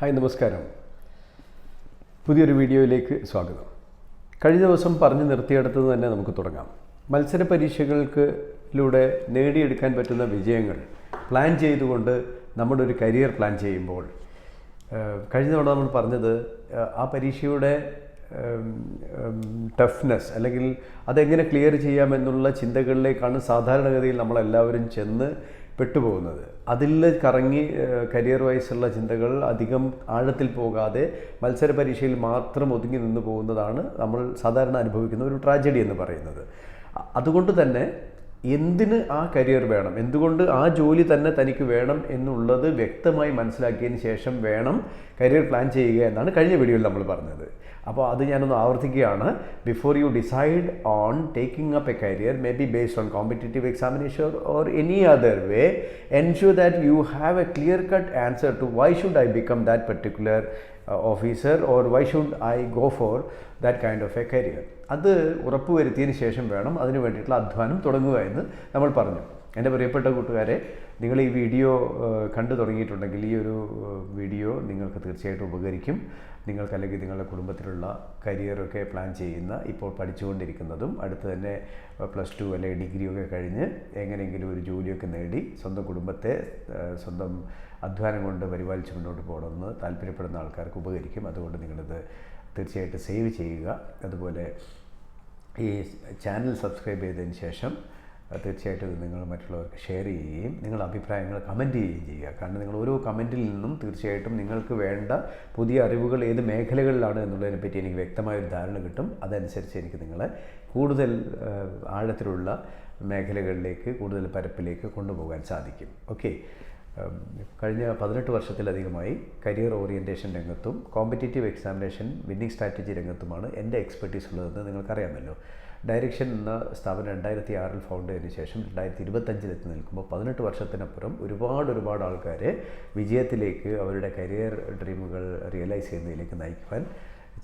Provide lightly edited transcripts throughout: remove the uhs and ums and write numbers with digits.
Hi നമസ്കാരം. പുതിയൊരു വീഡിയോയിലേക്ക് സ്വാഗതം. കഴിഞ്ഞ ദിവസം പറഞ്ഞു നിർത്തിയെടുത്തത് തന്നെ നമുക്ക് തുടങ്ങാം. മത്സര പരീക്ഷകൾക്കിലൂടെ നേടിയെടുക്കാൻ പറ്റുന്ന വിജയങ്ങൾ പ്ലാൻ ചെയ്തുകൊണ്ട് നമ്മുടെ ഒരു കരിയർ പ്ലാൻ ചെയ്യുമ്പോൾ കഴിഞ്ഞ തവണ നമ്മൾ പറഞ്ഞത് ആ പരീക്ഷയുടെ ടഫ്നെസ് അല്ലെങ്കിൽ അതെങ്ങനെ ക്ലിയർ ചെയ്യാമെന്നുള്ള ചിന്തകളിലേക്കാണ് സാധാരണഗതിയിൽ നമ്മളെല്ലാവരും ചെന്ന് പെട്ടുപോകുന്നത്. അതിൽ കറങ്ങി കരിയർ വൈസുള്ള ചിന്തകൾ അധികം ആഴത്തിൽ പോകാതെ മത്സര പരീക്ഷയിൽ മാത്രം ഒതുങ്ങി നിന്ന് പോകുന്നതാണ് നമ്മൾ സാധാരണ അനുഭവിക്കുന്ന ഒരു ട്രാജഡി എന്ന് പറയുന്നത്. അതുകൊണ്ട് തന്നെ എന്തിന് ആ കരിയർ വേണം, എന്തുകൊണ്ട് ആ ജോലി തന്നെ തനിക്ക് വേണം എന്നുള്ളത് വ്യക്തമായി മനസ്സിലാക്കിയതിന് ശേഷം വേണം കരിയർ പ്ലാൻ ചെയ്യുക എന്നാണ് കഴിഞ്ഞ വീഡിയോയിൽ നമ്മൾ പറഞ്ഞത്. അപ്പോൾ അത് ഞാനൊന്ന് ആവർത്തിക്കുകയാണ്. Before you decide on taking up a career, may be based on competitive examination or any other way, ensure that you have a clear cut answer to why should I become that particular officer or why should I go for that kind of a career. അത് ഉറപ്പുവരുത്തിയതിന് ശേഷം വേണം അതിന് വേണ്ടിയിട്ടുള്ള അധ്വാനം തുടങ്ങുക എന്ന് നമ്മൾ പറഞ്ഞു. എൻ്റെ പ്രിയപ്പെട്ട കൂട്ടുകാരെ, നിങ്ങൾ ഈ വീഡിയോ കണ്ടു തുടങ്ങിയിട്ടുണ്ടെങ്കിൽ ഈ ഒരു വീഡിയോ നിങ്ങൾക്ക് തീർച്ചയായിട്ടും ഉപകരിക്കും. നിങ്ങൾക്കല്ലെങ്കിൽ നിങ്ങളുടെ കുടുംബത്തിലുള്ള കരിയറൊക്കെ പ്ലാൻ ചെയ്യുന്ന, ഇപ്പോൾ പഠിച്ചുകൊണ്ടിരിക്കുന്നതും അടുത്ത് തന്നെ +2 അല്ലെങ്കിൽ ഡിഗ്രിയൊക്കെ കഴിഞ്ഞ് എങ്ങനെയെങ്കിലും ഒരു ജോലിയൊക്കെ നേടി സ്വന്തം കുടുംബത്തെ സ്വന്തം അധ്വാനം കൊണ്ട് പരിപാലിച്ച് മുന്നോട്ട് പോകണമെന്ന് താല്പര്യപ്പെടുന്ന ആൾക്കാർക്ക് ഉപകരിക്കും. അതുകൊണ്ട് നിങ്ങളിത് തീർച്ചയായിട്ടും സേവ് ചെയ്യുക. അതുപോലെ ഈ ചാനൽ സബ്സ്ക്രൈബ് ചെയ്തതിന് ശേഷം തീർച്ചയായിട്ടും നിങ്ങൾ മറ്റുള്ളവർക്ക് ഷെയർ ചെയ്യുകയും നിങ്ങളുടെ അഭിപ്രായങ്ങൾ കമൻറ്റ് ചെയ്യുകയും ചെയ്യുക. കാരണം നിങ്ങൾ ഓരോ കമൻറ്റിൽ നിന്നും തീർച്ചയായിട്ടും നിങ്ങൾക്ക് വേണ്ട പുതിയ അറിവുകൾ ഏത് മേഖലകളിലാണ് എന്നുള്ളതിനെപ്പറ്റി എനിക്ക് വ്യക്തമായൊരു ധാരണ കിട്ടും. അതനുസരിച്ച് എനിക്ക് നിങ്ങളെ കൂടുതൽ ആഴത്തിലുള്ള മേഖലകളിലേക്ക്, കൂടുതൽ പരപ്പിലേക്ക് കൊണ്ടുപോകാൻ സാധിക്കും. ഓക്കെ, കഴിഞ്ഞ 18 വർഷത്തിലധികമായി കരിയർ ഓറിയൻറ്റേഷൻ രംഗത്തും കോമ്പറ്റേറ്റീവ് എക്സാമിനേഷൻ വിന്നിംഗ് സ്ട്രാറ്റജി രംഗത്തുമാണ് എൻ്റെ എക്സ്പെർട്ടീസ് ഉള്ളതെന്ന് നിങ്ങൾക്കറിയാമല്ലോ. ഡയറക്ഷൻ എന്ന സ്ഥാപനം 2006 ഫൗണ്ട് ചെയ്തതിനു ശേഷം 2025 എത്തി നിൽക്കുമ്പോൾ 18 വർഷത്തിനപ്പുറം ഒരുപാട് ആൾക്കാരെ വിജയത്തിലേക്ക്, അവരുടെ കരിയർ ഡ്രീമുകൾ റിയലൈസ് ചെയ്യുന്നതിലേക്ക് നയിക്കുവാൻ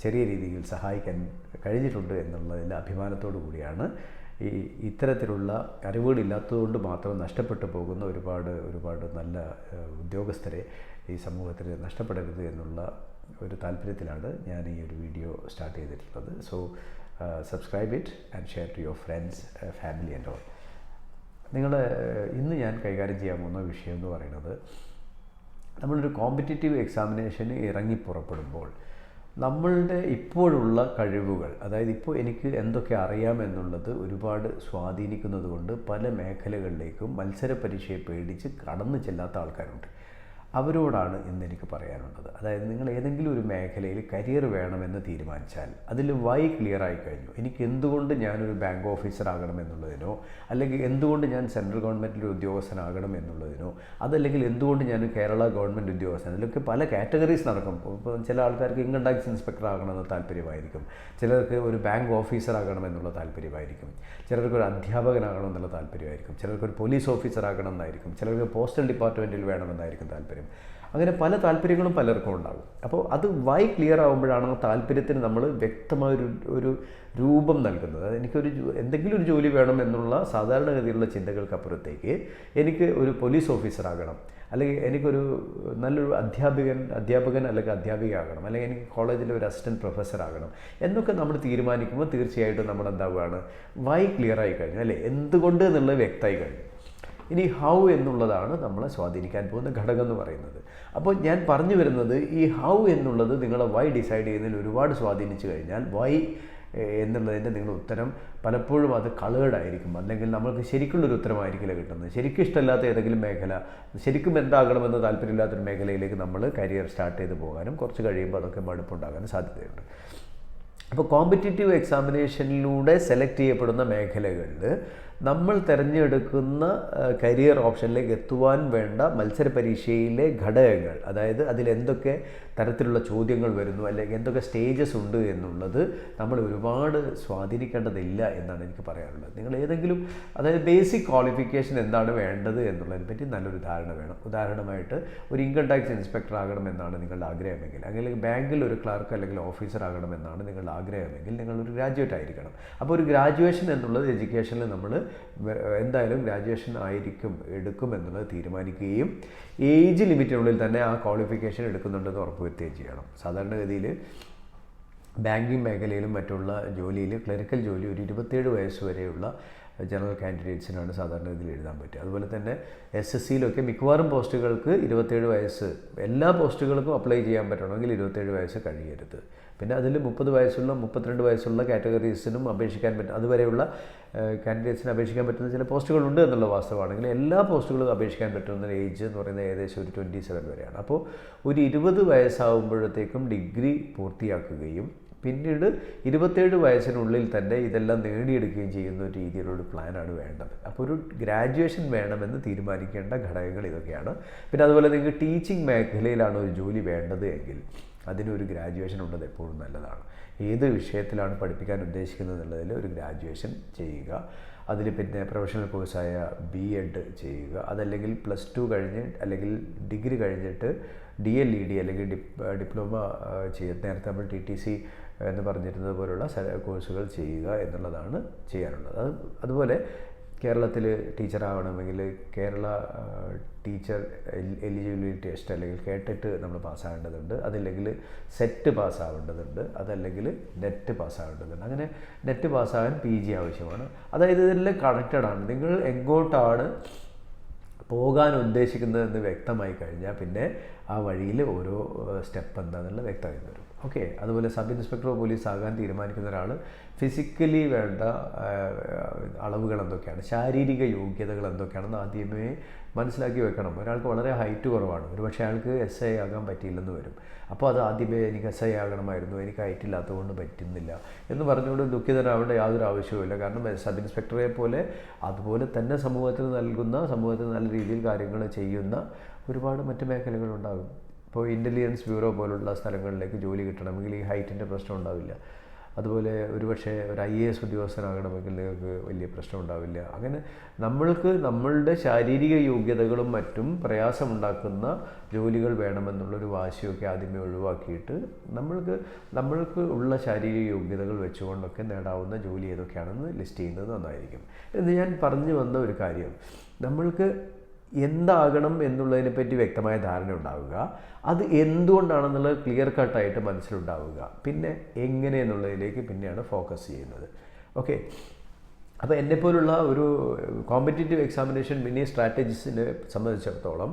ചെറിയ രീതിയിൽ സഹായിക്കാൻ കഴിഞ്ഞിട്ടുണ്ട് എന്നുള്ളതിൻ്റെ അഭിമാനത്തോടു കൂടിയാണ് ഇത്തരത്തിലുള്ള അറിവുകളില്ലാത്തതുകൊണ്ട് മാത്രം നഷ്ടപ്പെട്ടു പോകുന്ന ഒരുപാട് നല്ല ഉദ്യോഗസ്ഥരെ ഈ സമൂഹത്തിൽ നഷ്ടപ്പെടരുത് എന്നുള്ള ഒരു താല്പര്യത്തിലാണ് ഞാൻ ഈ ഒരു വീഡിയോ സ്റ്റാർട്ട് ചെയ്തിട്ടുള്ളത്. So subscribe it and share to your friends, family and all. ഇന്ന് ഞാൻ കൈകാര്യം ചെയ്യാൻ പോകുന്ന വിഷയം എന്ന് പറയുന്നത്, നമ്മളൊരു കോമ്പറ്റേറ്റീവ് എക്സാമിനേഷന് ഇറങ്ങി പുറപ്പെടുമ്പോൾ നമ്മളുടെ ഇപ്പോഴുള്ള കഴിവുകൾ, അതായത് ഇപ്പോൾ എനിക്ക് എന്തൊക്കെ അറിയാമെന്നുള്ളത് ഒരുപാട് സ്വാധീനിക്കുന്നത് കൊണ്ട് പല മേഖലകളിലേക്കും മത്സര പരീക്ഷയെ പേടിച്ച് കടന്നു ചെല്ലാത്ത ആൾക്കാരുണ്ട്. അവരോടാണ് ഇന്ന് എനിക്ക് പറയാനുള്ളത്. അതായത് നിങ്ങൾ ഏതെങ്കിലും ഒരു മേഖലയിൽ കരിയർ വേണമെന്ന് തീരുമാനിച്ചാൽ അതിൽ വൈ ക്ലിയർ ആയി കഴിഞ്ഞു. എനിക്ക് എന്തുകൊണ്ട് ഞാനൊരു ബാങ്ക് ഓഫീസർ ആകണം എന്നുള്ളതിനോ, അല്ലെങ്കിൽ എന്തുകൊണ്ട് ഞാൻ സെൻട്രൽ ഗവൺമെൻറ്റിൻ്റെ ഉദ്യോഗസ്ഥനാകണം എന്നുള്ളതിനോ, അതല്ലെങ്കിൽ എന്തുകൊണ്ട് ഞാൻ കേരള ഗവൺമെൻറ് ഉദ്യോഗസ്ഥൻ, അതിലൊക്കെ പല കാറ്റഗറീസ് നടക്കും. ഇപ്പോൾ ചില ആൾക്കാർക്ക് ഇൻകം ടാക്സ് ഇൻസ്പെക്ടർ ആകണമെന്ന് താല്പര്യമായിരിക്കും, ചിലർക്ക് ഒരു ബാങ്ക് ഓഫീസർ ആകണമെന്നുള്ള താല്പര്യമായിരിക്കും, ചിലർക്ക് ഒരു അധ്യാപകനാകണമെന്നുള്ള താല്പര്യമായിരിക്കും, ചിലർക്ക് ഒരു പോലീസ് ഓഫീസർ ആകണം എന്നായിരിക്കും, ചിലർക്ക് പോസ്റ്റൽ ഡിപ്പാർട്ട്മെൻറ്റിൽ വേണമെന്നായിരിക്കും താല്പര്യം. അങ്ങനെ പല താല്പര്യങ്ങളും പലർക്കും ഉണ്ടാകും. അപ്പോൾ അത് വൈ ക്ലിയർ ആകുമ്പോഴാണ് ആ താല്പര്യത്തിന് നമ്മൾ വ്യക്തമായൊരു രൂപം നൽകുന്നത്. എനിക്കൊരു എന്തെങ്കിലും ഒരു ജോലി വേണം എന്നുള്ള സാധാരണഗതിയിലുള്ള ചിന്തകൾക്കപ്പുറത്തേക്ക് എനിക്ക് ഒരു പോലീസ് ഓഫീസർ ആകണം, അല്ലെങ്കിൽ എനിക്കൊരു നല്ലൊരു അധ്യാപകൻ അല്ലെങ്കിൽ അധ്യാപികയാകണം, അല്ലെങ്കിൽ എനിക്ക് കോളേജിലെ ഒരു അസിസ്റ്റൻറ്റ് പ്രൊഫസർ ആകണം എന്നൊക്കെ നമ്മൾ തീരുമാനിക്കുമ്പോൾ തീർച്ചയായിട്ടും നമ്മൾ എന്താവുകയാണ്, വൈ ക്ലിയർ ആയി കഴിഞ്ഞു, അല്ലേ, എന്തുകൊണ്ട് എന്നുള്ളത് വ്യക്തമായി കഴിഞ്ഞു. ഇനി ഹൗ എന്നുള്ളതാണ് നമ്മളെ സ്വാധീനിക്കാൻ പോകുന്ന ഘടകം എന്ന് പറയുന്നത്. അപ്പോൾ ഞാൻ പറഞ്ഞു വരുന്നത്, ഈ ഹൗ എന്നുള്ളത് നിങ്ങളെ വൈ ഡിസൈഡ് ചെയ്യുന്നതിൽ ഒരുപാട് സ്വാധീനിച്ചു കഴിഞ്ഞാൽ വൈ എന്നുള്ളതിൻ്റെ നിങ്ങളുടെ ഉത്തരം പലപ്പോഴും അത് കളേർഡായിരിക്കും, അല്ലെങ്കിൽ നമ്മൾക്ക് ശരിക്കുള്ളൊരു ഉത്തരമായിരിക്കില്ല കിട്ടുന്നത്. ശരിക്കും ഇഷ്ടമില്ലാത്ത ഏതെങ്കിലും മേഖല, ശരിക്കും എന്താകണമെന്ന് താല്പര്യമില്ലാത്തൊരു മേഖലയിലേക്ക് നമ്മൾ കരിയർ സ്റ്റാർട്ട് ചെയ്ത് പോകാനും കുറച്ച് കഴിയുമ്പോൾ അതൊക്കെ മടുപ്പുണ്ടാകാനും സാധ്യതയുണ്ട്. അപ്പോൾ കോമ്പറ്റേറ്റീവ് എക്സാമിനേഷനിലൂടെ സെലക്ട് ചെയ്യപ്പെടുന്ന മേഖലകളിൽ നമ്മൾ തിരഞ്ഞെടുക്കുന്ന കരിയർ ഓപ്ഷനിലേക്ക് എത്തുവാൻ വേണ്ട മത്സര പരീക്ഷയിലെ ഘടകങ്ങൾ, അതായത് അതിലെന്തൊക്കെ തരത്തിലുള്ള ചോദ്യങ്ങൾ വരുന്നു, അല്ലെങ്കിൽ എന്തൊക്കെ സ്റ്റേജസ് ഉണ്ട് എന്നുള്ളത് നമ്മൾ ഒരുപാട് സ്വാധീനിക്കേണ്ടതില്ല എന്നാണ് എനിക്ക് പറയാനുള്ളത്. നിങ്ങൾ ഏതെങ്കിലും, അതായത് ബേസിക് ക്വാളിഫിക്കേഷൻ എന്താണ് വേണ്ടത് എന്നുള്ളതിനെ പറ്റി നല്ലൊരു ധാരണ വേണം. ഉദാഹരണമായിട്ട് ഒരു ഇൻകം ടാക്സ് ഇൻസ്പെക്ടർ ആകണമെന്നാണ് നിങ്ങളുടെ ആഗ്രഹമെങ്കിൽ, അല്ലെങ്കിൽ ബാങ്കിൽ ഒരു ക്ലർക്ക് അല്ലെങ്കിൽ ഓഫീസർ ആകണമെന്നാണ് നിങ്ങളുടെ ആഗ്രഹമെങ്കിൽ നിങ്ങളൊരു ഗ്രാജുവേറ്റ് ആയിരിക്കണം. അപ്പോൾ ഒരു ഗ്രാജുവേഷൻ എന്നുള്ളത് എഡ്യൂക്കേഷനിൽ നമ്മൾ എന്തായാലും ഗ്രാജുവേഷൻ എടുക്കുമെന്നുള്ളത് തീരുമാനിക്കുകയും ഏജ് ലിമിറ്റിനുള്ളിൽ തന്നെ ആ ക്വാളിഫിക്കേഷൻ എടുക്കുന്നുണ്ടെന്ന് ഉറപ്പുവരുത്തുകയും ചെയ്യണം. സാധാരണഗതിയിൽ ബാങ്കിങ് മേഖലയിലും മറ്റുള്ള ജോലിയിൽ ക്ലറിക്കൽ ജോലി ഒരു 27 വയസ്സ് വരെയുള്ള ജനറൽ കാൻഡിഡേറ്റ്സിനാണ് സാധാരണ ഇതിൽ എഴുതാൻ പറ്റുക. അതുപോലെ തന്നെ SSCയിലൊക്കെ മിക്കവാറും പോസ്റ്റുകൾക്ക് 27 വയസ്സ്, എല്ലാ പോസ്റ്റുകൾക്കും അപ്ലൈ ചെയ്യാൻ പറ്റണമെങ്കിൽ 27 വയസ്സ് കഴിയരുത്. പിന്നെ അതിൽ 30 വയസ്സുള്ള 32 വയസ്സുള്ള കാറ്റഗറീസിനും അപേക്ഷിക്കാൻ പറ്റും, അതുവരെയുള്ള കാൻഡിഡേറ്റ്സിന് അപേക്ഷിക്കാൻ പറ്റുന്ന ചില പോസ്റ്റുകളുണ്ട് എന്നുള്ള വാസ്തവമാണെങ്കിൽ എല്ലാ പോസ്റ്റുകളും അപേക്ഷിക്കാൻ പറ്റുന്ന ഏജ് എന്ന് പറയുന്നത് ഏകദേശം ഒരു 27 വരെയാണ്. അപ്പോൾ ഒരു 20 വയസ്സാകുമ്പോഴത്തേക്കും ഡിഗ്രി പൂർത്തിയാക്കുകയും പിന്നീട് 27 വയസ്സിനുള്ളിൽ തന്നെ ഇതെല്ലാം നേടിയെടുക്കുകയും ചെയ്യുന്ന ഒരു രീതിയിലൊരു പ്ലാനാണ് വേണ്ടത്. അപ്പോൾ ഒരു ഗ്രാജുവേഷൻ വേണമെന്ന് തീരുമാനിക്കേണ്ട ഘടകങ്ങൾ ഇതൊക്കെയാണ്. പിന്നെ അതുപോലെ നിങ്ങൾക്ക് ടീച്ചിങ് മേഖലയിലാണ് ഒരു ജോലി വേണ്ടത് എങ്കിൽ അതിനൊരു ഗ്രാജുവേഷൻ ഉള്ളത് എപ്പോഴും നല്ലതാണ്. ഏത് വിഷയത്തിലാണ് പഠിപ്പിക്കാൻ ഉദ്ദേശിക്കുന്നത് എന്നുള്ളതിൽ ഒരു ഗ്രാജുവേഷൻ ചെയ്യുക. അതിൽ പിന്നെ പ്രൊഫഷണൽ കോഴ്സായ B.Ed ചെയ്യുക. അതല്ലെങ്കിൽ +2 കഴിഞ്ഞ് അല്ലെങ്കിൽ ഡിഗ്രി കഴിഞ്ഞിട്ട് DLED അല്ലെങ്കിൽ ഡിപ്ലോമ ചെയ്യുക. നേരത്തെ നമ്മൾ TTC എന്ന് പറഞ്ഞിരുന്നത് പോലുള്ള കോഴ്സുകൾ ചെയ്യുക എന്നുള്ളതാണ് ചെയ്യാനുള്ളത്. അതുപോലെ കേരളത്തിൽ ടീച്ചറാവണമെങ്കിൽ കേരള ടീച്ചർ എലിജിബിലിറ്റി ടെസ്റ്റ് അല്ലെങ്കിൽ കേട്ടിട്ട് നമ്മൾ പാസ്സാകേണ്ടതുണ്ട്. അതല്ലെങ്കിൽ സെറ്റ് പാസ്സാവേണ്ടതുണ്ട്. അതല്ലെങ്കിൽ നെറ്റ് പാസ്സാവേണ്ടതുണ്ട്. അങ്ങനെ നെറ്റ് പാസ്സാകാൻ PG ആവശ്യമാണ്. അതായത് ഇതെല്ലാം കണക്റ്റഡാണ്. നിങ്ങൾ എങ്ങോട്ടാണ് പോകാൻ ഉദ്ദേശിക്കുന്നതെന്ന് വ്യക്തമായി കഴിഞ്ഞാൽ പിന്നെ ആ വഴിയിൽ ഓരോ സ്റ്റെപ്പ് എന്താണെന്നുള്ളത് വ്യക്തമായി വരും. ഓക്കെ. അതുപോലെ സബ് ഇൻസ്പെക്ടർ ഓഫ് പോലീസ് ആകാൻ തീരുമാനിക്കുന്ന ഒരാൾ ഫിസിക്കലി വേണ്ട അളവുകൾ എന്തൊക്കെയാണ്, ശാരീരിക യോഗ്യതകൾ എന്തൊക്കെയാണെന്ന് ആദ്യമേ മനസ്സിലാക്കി വെക്കണം. ഒരാൾക്ക് വളരെ ഹൈറ്റ് കുറവാണ്, ഒരുപക്ഷെ അയാൾക്ക് SI ആകാൻ പറ്റിയില്ലെന്ന് വരും. അപ്പോൾ അത് ആദ്യമേ എനിക്ക് SI ആകണമായിരുന്നു, എനിക്ക് ഹൈറ്റ് ഇല്ലാത്തതുകൊണ്ട് പറ്റുന്നില്ല എന്ന് പറഞ്ഞുകൊണ്ട് ദുഃഖിതനാവേണ്ട യാതൊരു ആവശ്യവുമില്ല. കാരണം സബ് ഇൻസ്പെക്ടറെ പോലെ അതുപോലെ തന്നെ സമൂഹത്തിന് നല്ല രീതിയിൽ കാര്യങ്ങൾ ചെയ്യുന്ന ഒരുപാട് മറ്റ് മേഖലകളുണ്ടാകും. ഇപ്പോൾ ഇൻ്റലിജൻസ് ബ്യൂറോ പോലുള്ള സ്ഥലങ്ങളിലേക്ക് ജോലി കിട്ടണമെങ്കിൽ ഈ ഹൈറ്റിൻ്റെ പ്രശ്നം ഉണ്ടാവില്ല. അതുപോലെ ഒരുപക്ഷെ ഒരു IAS ഉദ്യോഗസ്ഥനാകണമെങ്കിൽ നിങ്ങൾക്ക് വലിയ പ്രശ്നം ഉണ്ടാവില്ല. അങ്ങനെ നമ്മളുടെ ശാരീരിക യോഗ്യതകളും മറ്റും പ്രയാസമുണ്ടാക്കുന്ന ജോലികൾ വേണമെന്നുള്ളൊരു വാശിയൊക്കെ ആദ്യമേ ഒഴിവാക്കിയിട്ട് നമ്മൾക്ക് ഉള്ള ശാരീരിക യോഗ്യതകൾ വെച്ചുകൊണ്ടൊക്കെ നേടാവുന്ന ജോലി ഏതൊക്കെയാണെന്ന് ലിസ്റ്റ് ചെയ്യുന്നത് നന്നായിരിക്കും. എന്ന് ഞാൻ പറഞ്ഞു വന്ന ഒരു കാര്യം, നമ്മൾക്ക് എന്താകണം എന്നുള്ളതിനെപ്പറ്റി വ്യക്തമായ ധാരണ ഉണ്ടാവുക, അത് എന്തുകൊണ്ടാണെന്നുള്ളത് ക്ലിയർ കട്ടായിട്ട് മനസ്സിലുണ്ടാവുക, പിന്നെ എങ്ങനെ എന്നുള്ളതിലേക്ക് പിന്നെയാണ് ഫോക്കസ് ചെയ്യുന്നത്. ഓക്കെ. അപ്പോൾ എന്നെപ്പോലുള്ള ഒരു കോമ്പറ്റേറ്റീവ് എക്സാമിനേഷൻ മിനി സ്ട്രാറ്റജിസിനെ സംബന്ധിച്ചിടത്തോളം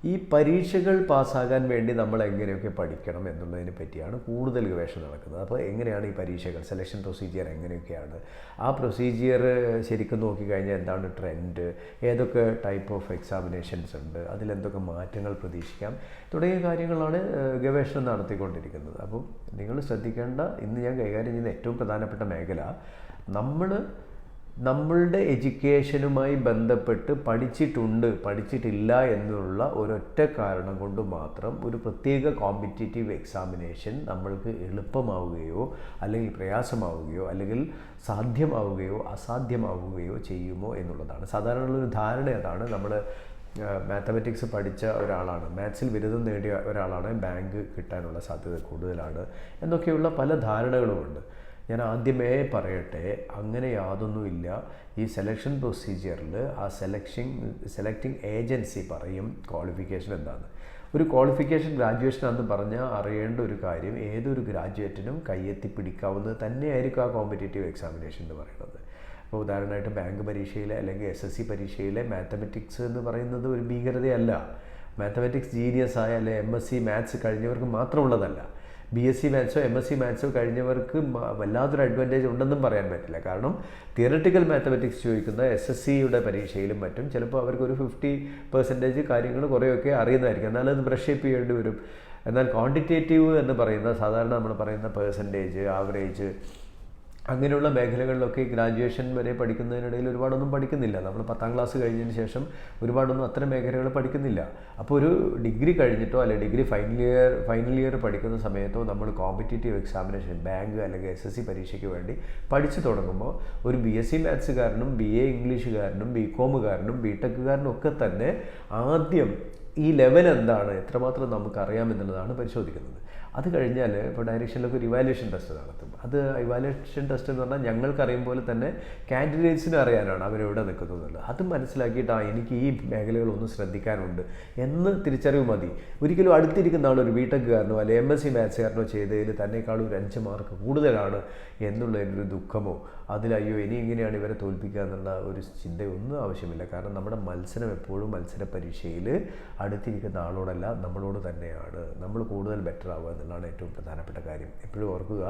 ഈ പരീക്ഷകൾ പാസ്സാകാൻ വേണ്ടി നമ്മൾ എങ്ങനെയൊക്കെ പഠിക്കണം എന്നുള്ളതിനെ പറ്റിയാണ് കൂടുതൽ ഗവേഷണം നടക്കുന്നത്. അപ്പോൾ എങ്ങനെയാണ് ഈ പരീക്ഷകൾ, സെലക്ഷൻ പ്രൊസീജിയർ എങ്ങനെയൊക്കെയാണ്, ആ പ്രൊസീജിയർ ശരിക്കും നോക്കിക്കഴിഞ്ഞാൽ എന്താണ് ട്രെൻഡ്, ഏതൊക്കെ ടൈപ്പ് ഓഫ് എക്സാമിനേഷൻസ് ഉണ്ട്, അതിലെന്തൊക്കെ മാറ്റങ്ങൾ പ്രതീക്ഷിക്കാം തുടങ്ങിയ കാര്യങ്ങളാണ് ഗവേഷണം നടത്തിക്കൊണ്ടിരിക്കുന്നത്. അപ്പോൾ നിങ്ങൾ ശ്രദ്ധിക്കേണ്ട, ഇന്ന് ഞാൻ കൈകാര്യം ചെയ്യുന്ന ഏറ്റവും പ്രധാനപ്പെട്ട മേഖല, നമ്മളുടെ എഡ്യൂക്കേഷനുമായി ബന്ധപ്പെട്ട് പഠിച്ചിട്ടില്ല എന്നുള്ള ഒരൊറ്റ കാരണം കൊണ്ട് മാത്രം ഒരു പ്രത്യേക കോമ്പറ്റേറ്റീവ് എക്സാമിനേഷൻ നമ്മൾക്ക് എളുപ്പമാവുകയോ അല്ലെങ്കിൽ പ്രയാസമാവുകയോ അല്ലെങ്കിൽ സാധ്യമാവുകയോ അസാധ്യമാവുകയോ ചെയ്യുമോ എന്നുള്ളതാണ്. സാധാരണയുള്ളൊരു ധാരണ അതാണ്. നമ്മൾ മാത്തമാറ്റിക്സ് പഠിച്ച ഒരാളാണ്, മാത്സിൽ ബിരുദം നേടിയ ഒരാളാണ്, ബാങ്ക് കിട്ടാനുള്ള സാധ്യത കൂടുതലാണ് എന്നൊക്കെയുള്ള പല ധാരണകളുമുണ്ട്. ഞാൻ ആദ്യമേ പറയട്ടെ, അങ്ങനെ യാതൊന്നുമില്ല. ഈ സെലക്ഷൻ പ്രൊസീജിയറിൽ ആ സെലക്ടിങ് ഏജൻസി പറയും ക്വാളിഫിക്കേഷൻ എന്താണ്. ഒരു ക്വാളിഫിക്കേഷൻ ഗ്രാജുവേഷനാണെന്ന് പറഞ്ഞാൽ അറിയേണ്ട ഒരു കാര്യം, ഏതൊരു ഗ്രാജുവേറ്റിനും കയ്യെത്തിപ്പിടിക്കാവുന്നത് തന്നെയായിരിക്കും ആ കോമ്പറ്റേറ്റീവ് എക്സാമിനേഷൻ എന്ന് പറയുന്നത്. അപ്പോൾ ഉദാഹരണമായിട്ട് ബാങ്ക് പരീക്ഷയിലെ അല്ലെങ്കിൽ SSC പരീക്ഷയിലെ മാത്തമാറ്റിക്സ് എന്ന് പറയുന്നത് ഒരു ഭീകരതയല്ല. മാത്തമാറ്റിക്സ് ജീനിയസായ അല്ലെങ്കിൽ MSc മാത്സ് കഴിഞ്ഞവർക്ക് മാത്രമുള്ളതല്ല. BSc മാത്സോ MSc മാത്സോ കഴിഞ്ഞവർക്ക് വല്ലാത്തൊരു അഡ്വാൻറ്റേജ് ഉണ്ടെന്നും പറയാൻ പറ്റില്ല. കാരണം തിയററ്റിക്കൽ മാത്തമാറ്റിക്സ് ചോദിക്കുന്ന SSCയുടെ പരീക്ഷയിലും മറ്റും ചിലപ്പോൾ അവർക്കൊരു 50% കാര്യങ്ങൾ കുറേയൊക്കെ അറിയുന്നതായിരിക്കും, എന്നാൽ അത് ബ്രഷ് അപ്പ് ചെയ്യേണ്ടി വരും. എന്നാൽ ക്വാണ്ടിറ്റേറ്റീവ് എന്ന് പറയുന്ന സാധാരണ നമ്മൾ പറയുന്ന പെർസെൻറ്റേജ്, ആവറേജ്, അങ്ങനെയുള്ള മേഖലകളിലൊക്കെ ഗ്രാജുവേഷൻ വരെ പഠിക്കുന്നതിനിടയിൽ ഒരുപാടൊന്നും പഠിക്കുന്നില്ല. നമ്മൾ 10ാം ക്ലാസ് കഴിഞ്ഞതിന് ശേഷം ഒരുപാടൊന്നും അത്തരം മേഖലകൾ പഠിക്കുന്നില്ല. അപ്പോൾ ഒരു ഡിഗ്രി കഴിഞ്ഞിട്ടോ അല്ലെങ്കിൽ ഡിഗ്രി ഫൈനൽ ഇയർ പഠിക്കുന്ന സമയത്തോ നമ്മൾ കോമ്പറ്റേറ്റീവ് എക്സാമിനേഷൻ ബാങ്ക് അല്ലെങ്കിൽ SSC പരീക്ഷയ്ക്ക് വേണ്ടി പഠിച്ചു തുടങ്ങുമ്പോൾ ഒരു BSc മാത്സുകാരനും BA ഇംഗ്ലീഷുകാരനും BComകാരനും BTechകാരനും ഒക്കെ തന്നെ ആദ്യം ഈ ലെവൽ എന്താണ്, എത്രമാത്രം നമുക്കറിയാമെന്നുള്ളതാണ് പരിശോധിക്കുന്നത്. അത് കഴിഞ്ഞാൽ ഇപ്പോൾ ഡയറക്ഷനിലൊക്കെ ഒരു ഇവാലുവേഷൻ ടെസ്റ്റ് നടത്തും. അത് ഇവാലുവേഷൻ ടെസ്റ്റ് എന്ന് പറഞ്ഞാൽ ഞങ്ങൾക്കറിയും പോലെ തന്നെ കാൻഡിഡേറ്റ്സിനും അറിയാനാണ് അവരെവിടെ നിൽക്കുന്നതെന്നുള്ളത്. അത് മനസ്സിലാക്കിയിട്ട് എനിക്ക് ഈ മേഖലകളൊന്നും ശ്രദ്ധിക്കാനുണ്ട് എന്ന് തിരിച്ചറിവ് മതി. ഒരിക്കലും അടുത്തിരിക്കുന്ന ആളൊരു ബിടെക്കുകാരനോ അല്ലെങ്കിൽ MSc മാത്സുകാരനോ ചെയ്തതിൽ തന്നെക്കാളും ഒരു 5 മാർക്ക് കൂടുതലാണ് എന്നുള്ളതിനൊരു ദുഃഖമോ അതിലയ്യോ ഇനി ഇങ്ങനെയാണ് ഇവരെ തോൽപ്പിക്കുക എന്നുള്ള ഒരു ചിന്തയൊന്നും ആവശ്യമില്ല. കാരണം നമ്മുടെ മത്സരം എപ്പോഴും മത്സര പരീക്ഷയിൽ അടുത്തിരിക്കുന്ന ആളോടല്ല, നമ്മളോട് തന്നെയാണ്. നമ്മൾ കൂടുതൽ ബെറ്റർ ആവുക എന്നുള്ളതാണ് ഏറ്റവും പ്രധാനപ്പെട്ട കാര്യം. എപ്പോഴും ഓർക്കുക,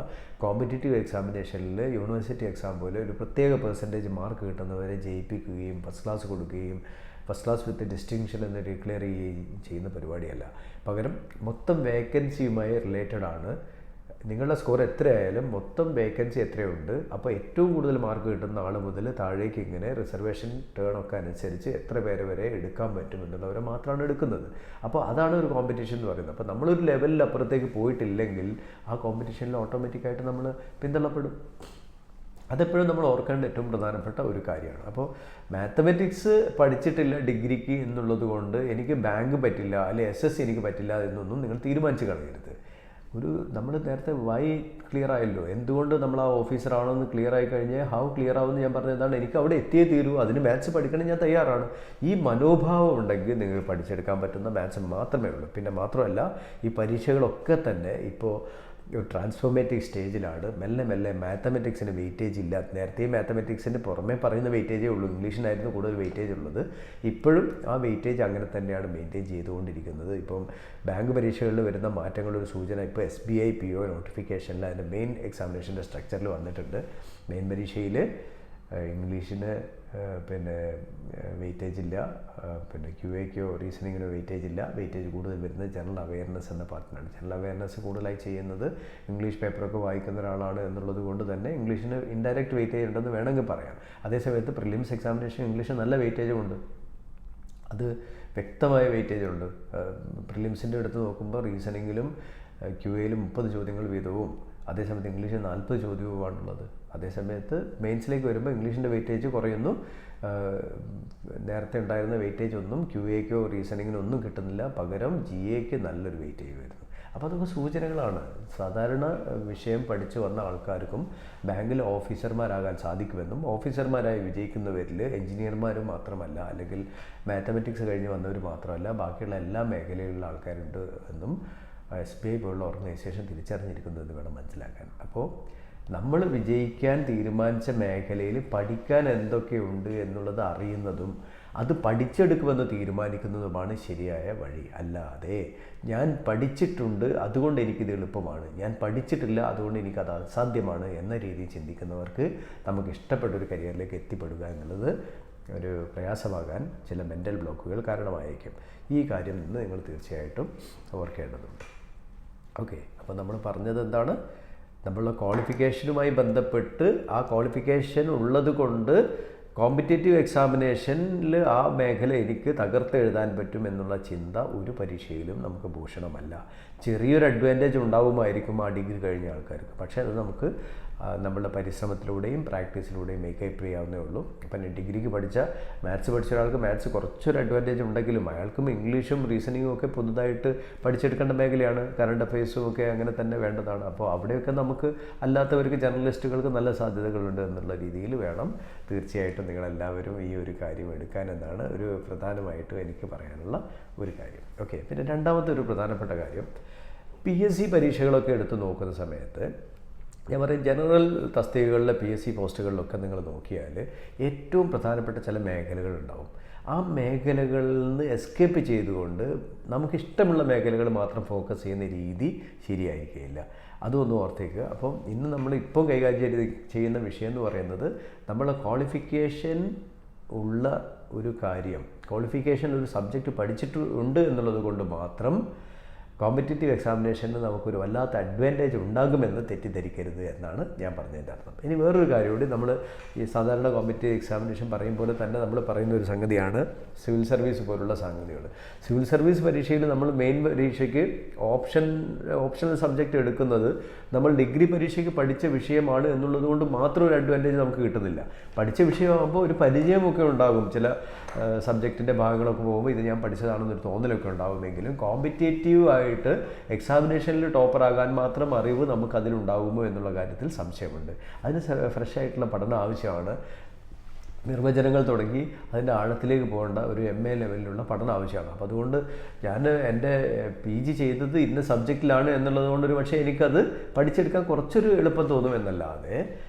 കോമ്പറ്റേറ്റീവ് എക്സാമിനേഷനിൽ യൂണിവേഴ്സിറ്റി എക്സാം പോലെ ഒരു പ്രത്യേക പെർസെൻറ്റേജ് മാർക്ക് കിട്ടുന്നവരെ ജയിപ്പിക്കുകയും ഫസ്റ്റ് ക്ലാസ് കൊടുക്കുകയും ഫസ്റ്റ് ക്ലാസ് വിത്ത് ഡിസ്റ്റിങ്ഷൻ എന്ന് ഡിക്ലെയർ ചെയ്യുന്ന പരിപാടിയല്ല. പകരം മൊത്തം വേക്കൻസിയുമായി റിലേറ്റഡ് ആണ്. നിങ്ങളുടെ സ്കോർ എത്രയായാലും മൊത്തം വേക്കൻസി എത്രയുണ്ട്, അപ്പോൾ ഏറ്റവും കൂടുതൽ മാർക്ക് കിട്ടുന്ന ആൾ മുതൽ താഴേക്ക് ഇങ്ങനെ റിസർവേഷൻ ടേൺ ഒക്കെ അനുസരിച്ച് എത്ര പേരെ വരെ എടുക്കാൻ പറ്റും എന്നുള്ളവരെ മാത്രമാണ് എടുക്കുന്നത്. അപ്പോൾ അതാണ് ഒരു കോമ്പറ്റീഷൻ എന്ന് പറയുന്നത്. അപ്പോൾ നമ്മളൊരു ലെവലിൽ അപ്പുറത്തേക്ക് പോയിട്ടില്ലെങ്കിൽ ആ കോമ്പറ്റീഷനിൽ ഓട്ടോമാറ്റിക്കായിട്ട് നമ്മൾ പിന്തള്ളപ്പെടും. അതെപ്പോഴും നമ്മൾ ഓർക്കേണ്ട ഏറ്റവും പ്രധാനപ്പെട്ട ഒരു കാര്യമാണ്. അപ്പോൾ മാത്തമാറ്റിക്സ് പഠിച്ചിട്ടില്ല ഡിഗ്രിക്ക് എന്നുള്ളത് കൊണ്ട് എനിക്ക് ബാങ്ക് പറ്റില്ല അല്ലെങ്കിൽ SSC എനിക്ക് പറ്റില്ല എന്നൊന്നും നിങ്ങൾ തീരുമാനിച്ച് കളയരുത്. നമ്മൾ നേരത്തെ വൈ ക്ലിയർ ആയല്ലോ, എന്തുകൊണ്ട് നമ്മൾ ആ ഓഫീസറാണെന്ന് ക്ലിയർ ആയി കഴിഞ്ഞാൽ ഹൗ ക്ലിയർ ആവുമെന്ന് ഞാൻ പറഞ്ഞതാണ്. എനിക്ക് അവിടെ എത്തിയേ തീരൂ, അതിന് മാത്സ് പഠിക്കണം, ഞാൻ തയ്യാറാണ്. ഈ മനോഭാവം ഉണ്ടെങ്കിൽ നിങ്ങൾ പഠിച്ചെടുക്കാൻ പറ്റുന്ന മാത്സ് മാത്രമേ ഉള്ളൂ. പിന്നെ മാത്രമല്ല, ഈ പരീക്ഷകളൊക്കെ തന്നെ ഇപ്പോൾ ട്രാൻസ്ഫോർമേറ്റീവ് സ്റ്റേജിലാണ്. മെല്ലെ മെല്ലെ മാത്തമെറ്റിക്സിന് വെയിറ്റേജ് ഇല്ല. നേരത്തെ മാത്തമെറ്റിക്സിന് പുറമേ പറയുന്ന വെയിറ്റേജേ ഉള്ളൂ, ഇംഗ്ലീഷിനായിരുന്നു കൂടുതൽ വെയിറ്റേജ് ഉള്ളത്. ഇപ്പോഴും ആ വെയിറ്റേജ് അങ്ങനെ തന്നെയാണ് മെയിൻറ്റെയിൻ ചെയ്തുകൊണ്ടിരിക്കുന്നത്. ഇപ്പം ബാങ്ക് പരീക്ഷകളിൽ വരുന്ന മാറ്റങ്ങളൊരു സൂചന ഇപ്പോൾ SBI PO നോട്ടിഫിക്കേഷനിൽ അതിൻ്റെ മെയിൻ എക്സാമിനേഷൻ്റെ സ്ട്രക്ചറിൽ വന്നിട്ടുണ്ട്. മെയിൻ പരീക്ഷയിൽ ഇംഗ്ലീഷിന് പിന്നെ വെയിറ്റേജ് ഇല്ല, പിന്നെ QAക്കോ റീസണിങ്ങിനോ വെയിറ്റേജ് ഇല്ല. വെയിറ്റേജ് കൂടുതൽ വരുന്നത് ജനറൽ അവെയർനെസ് എന്ന പാർട്ടിനാണ്. ജനറൽ അവെയർനെസ് കൂടുതലായി ചെയ്യുന്നത് ഇംഗ്ലീഷ് പേപ്പറൊക്കെ വായിക്കുന്ന ഒരാളാണ് എന്നുള്ളത് കൊണ്ട് തന്നെ ഇംഗ്ലീഷിന് ഇൻഡയറക്റ്റ് വെയിറ്റേജ് ഉണ്ടെന്ന് വേണമെങ്കിൽ പറയാം. അതേസമയത്ത് പ്രിലിംസ് എക്സാമിനേഷൻ ഇംഗ്ലീഷ് നല്ല വെയിറ്റേജും ഉണ്ട്, അത് വ്യക്തമായ വെയിറ്റേജ് ഉണ്ട്. പ്രിലിംസിൻ്റെ എടുത്ത് നോക്കുമ്പോൾ റീസണിങ്ങിലും QAയിലും 30 ചോദ്യങ്ങൾ വീതവും, അതേസമയത്ത് ഇംഗ്ലീഷിൽ 40 ചോദ്യവുമാണുള്ളത്. അതേസമയത്ത് മെയിൻസിലേക്ക് വരുമ്പോൾ ഇംഗ്ലീഷിൻ്റെ വെയിറ്റേജ് കുറയുന്നു. നേരത്തെ ഉണ്ടായിരുന്ന വെയിറ്റേജ് ഒന്നും QAക്കോ റീസണിങ്ങിനൊന്നും കിട്ടുന്നില്ല, പകരം GAക്ക് നല്ലൊരു വെയിറ്റേജ് വരുന്നു. അപ്പോൾ അതൊക്കെ സൂചനകളാണ്. സാധാരണ വിഷയം പഠിച്ചു വന്ന ആൾക്കാർക്കും ബാങ്കിൽ ഓഫീസർമാരാകാൻ സാധിക്കുമെന്നും ഓഫീസർമാരായി വിജയിക്കുന്നവരിൽ എഞ്ചിനീയർമാരും മാത്രമല്ല, അല്ലെങ്കിൽ മാത്തമെറ്റിക്സ് കഴിഞ്ഞ് വന്നവർ മാത്രമല്ല, ബാക്കിയുള്ള എല്ലാ മേഖലയിലുള്ള ആൾക്കാരുണ്ട് എന്നും SBI പോലുള്ള ഓർഗനൈസേഷൻ തിരിച്ചറിഞ്ഞിരിക്കുന്നതെന്ന് വേണം മനസ്സിലാക്കാൻ. അപ്പോൾ നമ്മൾ വിജയിക്കാൻ തീരുമാനിച്ച മേഖലയിൽ പഠിക്കാൻ എന്തൊക്കെയുണ്ട് എന്നുള്ളത് അറിയുന്നതും അത് പഠിച്ചെടുക്കുമെന്ന് തീരുമാനിക്കുന്നതുമാണ് ശരിയായ വഴി. അല്ലാതെ ഞാൻ പഠിച്ചിട്ടുണ്ട് അതുകൊണ്ട് എനിക്കിത് എളുപ്പമാണ്, ഞാൻ പഠിച്ചിട്ടില്ല അതുകൊണ്ട് എനിക്കത് അസാധ്യമാണ് എന്ന രീതിയിൽ ചിന്തിക്കുന്നവർക്ക് നമുക്ക് ഇഷ്ടപ്പെട്ടൊരു കരിയറിലേക്ക് എത്തിപ്പെടുക എന്നുള്ളത് ഒരു പ്രയാസമാകാൻ ചില മെൻ്റൽ ബ്ലോക്കുകൾ കാരണമായിരിക്കും. ഈ കാര്യം നിന്ന് നിങ്ങൾ തീർച്ചയായിട്ടും ഓർക്കേണ്ടതുണ്ട്. ഓക്കെ, അപ്പോൾ നമ്മൾ പറഞ്ഞത് എന്താണ്? നമ്മളുടെ ക്വാളിഫിക്കേഷനുമായി ബന്ധപ്പെട്ട് ആ ക്വാളിഫിക്കേഷൻ ഉള്ളത് കൊണ്ട് കോമ്പറ്റേറ്റീവ് എക്സാമിനേഷനിൽ ആ മേഖല എനിക്ക് തകർത്തെഴുതാൻ പറ്റും എന്നുള്ള ചിന്ത ഒരു പരീക്ഷയിലും നമുക്ക് ഭൂഷണമല്ല. ചെറിയൊരു അഡ്വാൻറ്റേജ് ഉണ്ടാവുമായിരിക്കും ആ ഡിഗ്രി കഴിഞ്ഞ ആൾക്കാർക്ക്, പക്ഷേ അത് നമുക്ക് നമ്മളുടെ പരിശ്രമത്തിലൂടെയും പ്രാക്ടീസിലൂടെയും മേക്കപ്പ് ചെയ്യാവുന്നേ ഉള്ളൂ. അപ്പം ഡിഗ്രിക്ക് മാത്സ് പഠിച്ച ഒരാൾക്ക് മാത്സ് കുറച്ചൊരു അഡ്വാൻറ്റേജ് ഉണ്ടെങ്കിലും അയാൾക്കും ഇംഗ്ലീഷും റീസണിങ്ങും ഒക്കെ പുതുതായിട്ട് പഠിച്ചെടുക്കേണ്ട മേഖലയാണ്. കറണ്ട് അഫയേഴ്സും ഒക്കെ അങ്ങനെ തന്നെ വേണ്ടതാണ്. അപ്പോൾ അവിടെയൊക്കെ നമുക്ക് അല്ലാത്തവർക്ക് ജേർണലിസ്റ്റുകൾക്ക് നല്ല സാധ്യതകളുണ്ട് എന്നുള്ള രീതിയിൽ വേണം തീർച്ചയായിട്ടും നിങ്ങളെല്ലാവരും ഈ ഒരു കാര്യം എടുക്കാനെന്നാണ് ഒരു പ്രധാനമായിട്ടും എനിക്ക് പറയാനുള്ള ഒരു കാര്യം. ഓക്കെ, പിന്നെ രണ്ടാമത്തെ ഒരു പ്രധാനപ്പെട്ട കാര്യം, PSC പരീക്ഷകളൊക്കെ എടുത്ത് നോക്കുന്ന സമയത്ത് ഞാൻ പറയും, ജനറൽ തസ്തികകളിലെ PSC പോസ്റ്റുകളിലൊക്കെ നിങ്ങൾ നോക്കിയാൽ ഏറ്റവും പ്രധാനപ്പെട്ട ചില മേഖലകളുണ്ടാവും. ആ മേഖലകളിൽ നിന്ന് എസ്കേപ്പ് ചെയ്തുകൊണ്ട് നമുക്കിഷ്ടമുള്ള മേഖലകൾ മാത്രം ഫോക്കസ് ചെയ്യുന്ന രീതി ശരിയായിരിക്കില്ല. അതൊന്നും ഓർത്തേക്കുക. അപ്പം ഇന്ന് നമ്മളിപ്പോൾ കൈകാര്യം ചെയ്യുന്ന വിഷയം എന്ന് പറയുന്നത് നമ്മളെ ക്വാളിഫിക്കേഷൻ ഉള്ള ഒരു കാര്യം, ക്വാളിഫിക്കേഷൻ ഒരു സബ്ജക്റ്റ് പഠിച്ചിട്ടുണ്ട് എന്നുള്ളത് കൊണ്ട് മാത്രം കോമ്പറ്റേറ്റീവ് എക്സാമിനേഷന് നമുക്കൊരു വല്ലാത്ത അഡ്വാൻറ്റേജ് ഉണ്ടാകുമെന്ന് തെറ്റിദ്ധരിക്കരുത് എന്നാണ് ഞാൻ പറഞ്ഞതിൻ്റെ അർത്ഥം. ഇനി വേറൊരു കാര്യം കൂടി, നമ്മൾ ഈ സാധാരണ കോമ്പറ്റേറ്റീവ് എക്സാമിനേഷൻ പറയും പോലെ തന്നെ നമ്മൾ പറയുന്ന ഒരു സംഗതിയാണ് സിവിൽ സർവീസ് പോലുള്ള സംഗതികൾ. സിവിൽ സർവീസ് പരീക്ഷയിൽ നമ്മൾ മെയിൻ പരീക്ഷയ്ക്ക് ഓപ്ഷണൽ സബ്ജക്റ്റ് എടുക്കുന്നത് നമ്മൾ ഡിഗ്രി പരീക്ഷയ്ക്ക് പഠിച്ച വിഷയമാണ് എന്നുള്ളത് കൊണ്ട് മാത്രം ഒരു അഡ്വാൻറ്റേജ് നമുക്ക് കിട്ടുന്നില്ല. പഠിച്ച വിഷയമാകുമ്പോൾ ഒരു പരിചയമൊക്കെ ഉണ്ടാകും, ചില സബ്ജക്റ്റിൻ്റെ ഭാഗങ്ങളൊക്കെ പോകുമ്പോൾ ഇത് ഞാൻ പഠിച്ചതാണെന്നൊരു തോന്നലൊക്കെ ഉണ്ടാകുമെങ്കിലും കോമ്പറ്റേറ്റീവ് ആയിട്ട് എക്സാമിനേഷനിൽ ടോപ്പറാകാൻ മാത്രം അറിവ് നമുക്കതിലുണ്ടാകുമോ എന്നുള്ള കാര്യത്തിൽ സംശയമുണ്ട്. അതിന് ഫ്രഷ് ആയിട്ടുള്ള പഠനം ആവശ്യമാണ്. നിർവചനങ്ങൾ തുടങ്ങി അതിൻ്റെ ആഴത്തിലേക്ക് പോകേണ്ട ഒരു MA ലെവലിലുള്ള പഠനം ആവശ്യമാണ്. അപ്പോൾ അതുകൊണ്ട് ഞാൻ എൻ്റെ PG ചെയ്തത് ഇന്ന സബ്ജക്റ്റിലാണ് എന്നുള്ളത് കൊണ്ടൊരു പക്ഷേ എനിക്കത് പഠിച്ചെടുക്കാൻ കുറച്ചൊരു എളുപ്പം തോന്നും എന്നല്ലാതെ